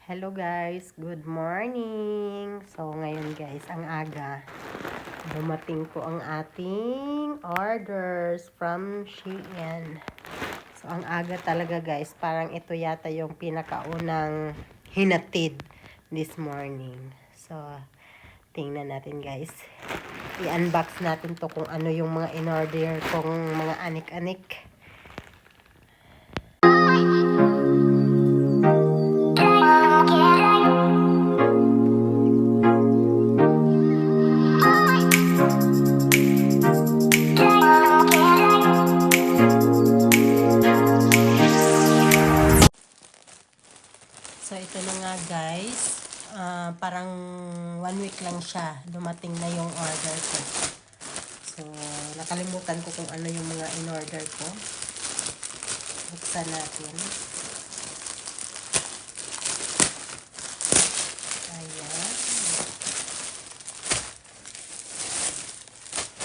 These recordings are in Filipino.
Hello guys, good morning. So ngayon guys, ang aga, dumating po ang ating orders from Shein. So ang aga talaga guys, parang ito yata yung pinakaunang hinatid this morning. So tingnan natin guys. I-unbox natin to kung ano yung mga in-order kong mga anik-anik. So, ito na nga guys. Parang 1 week lang siya. Dumating na yung order ko. So, nakalimutan ko kung ano yung mga in-order ko. Buksan natin. Ayan.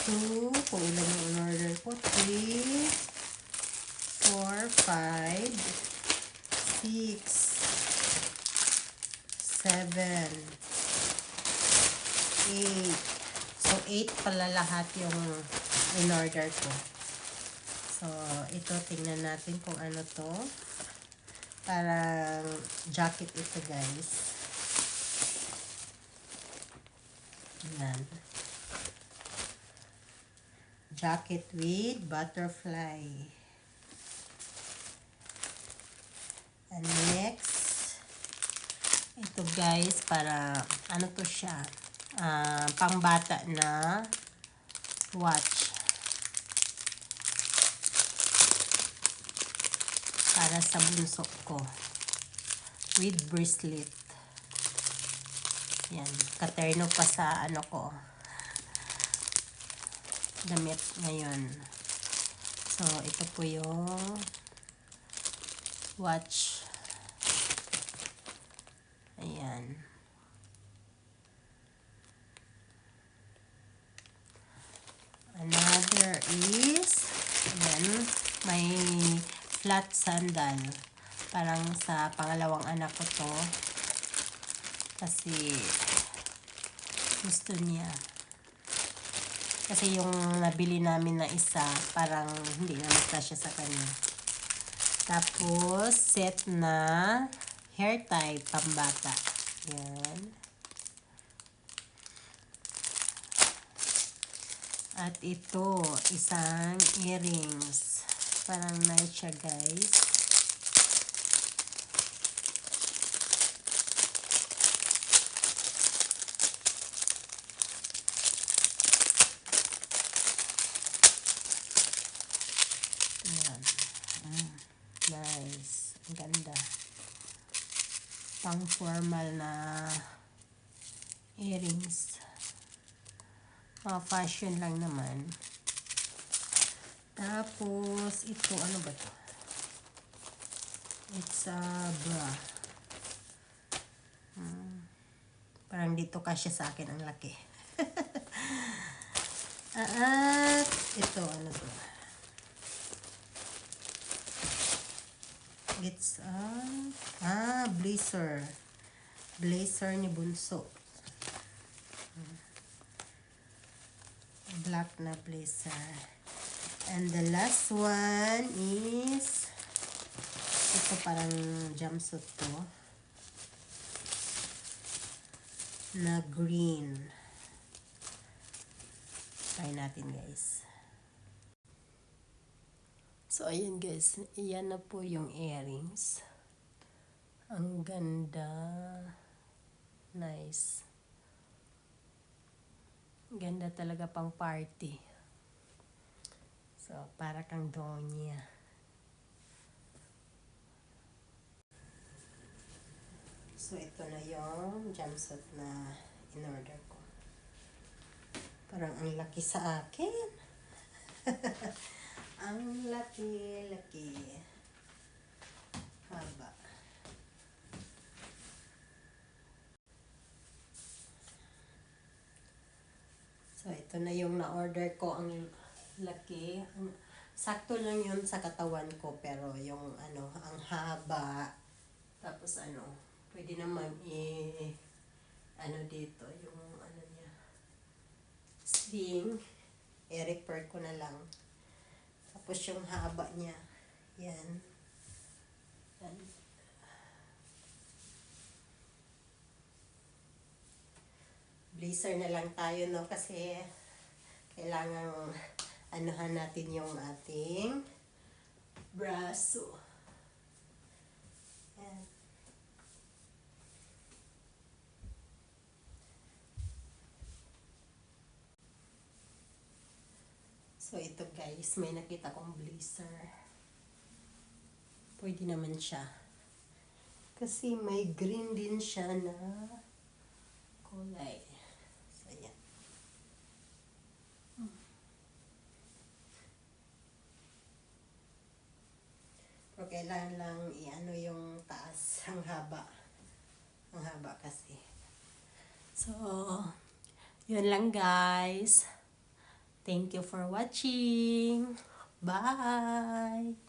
2, kung ilan yung in-order ko. 3, 4, 5, 6, 7, 8. So, 8 pala lahat yung in-order ko. So, ito, tingnan natin kung ano to. Parang jacket ito, guys. Ayan. Jacket with butterfly. And next, ito guys, para, ano to siya? Pangbata na watch. Para sa bunso ko. With bracelet. Yan. Katerno pa sa ano ko. Damit ngayon. So, ito po yung watch. Ayan. Another is, ayan, may flat sandal. Parang sa pangalawang anak ko to. Kasi gusto niya. Kasi yung nabili namin na isa, parang hindi na magkasya sa kanya. Tapos, set na hair tie pambata. Yan. At ito, isang earrings. Parang nice siya, guys. Ayan. Nice. Ang ganda. Pang formal na earrings. Fashion lang naman. Tapos, ito, ano ba to? It's a bra. Parang dito kasya sa akin ang laki. At ito, ano to? It's blazer. Blazer ni Bunso. Black na blazer. And the last one is ito, parang jumpsuit to. Na green. Try natin, guys. So, ayan guys. Iyan na po yung earrings. Ang ganda. Nice. Ganda talaga pang party. So, para kang donya. So, ito na yung jumpsuit na in-order ko. Parang ang laki sa akin. Ang laki. Haba. So, ito na yung na-order ko. Ang laki. Sakto lang yun sa katawan ko. Pero yung ano, ang haba. Tapos ano, Pwede naman ano dito, yung ano niya, sling, i-repair ko na lang. Tapos yung haba niya, yan. Yan. Blazer na lang tayo, no? Kasi kailangan anuhan natin yung ating braso. Yan. So, ito guys, may nakita kong blazer. Pwede naman siya. Kasi may green din siya na kulay. So, yan. Pero kailangan lang i-ano yung taas, ang haba. Ang haba kasi. So, yun lang guys. Thank you for watching. Bye!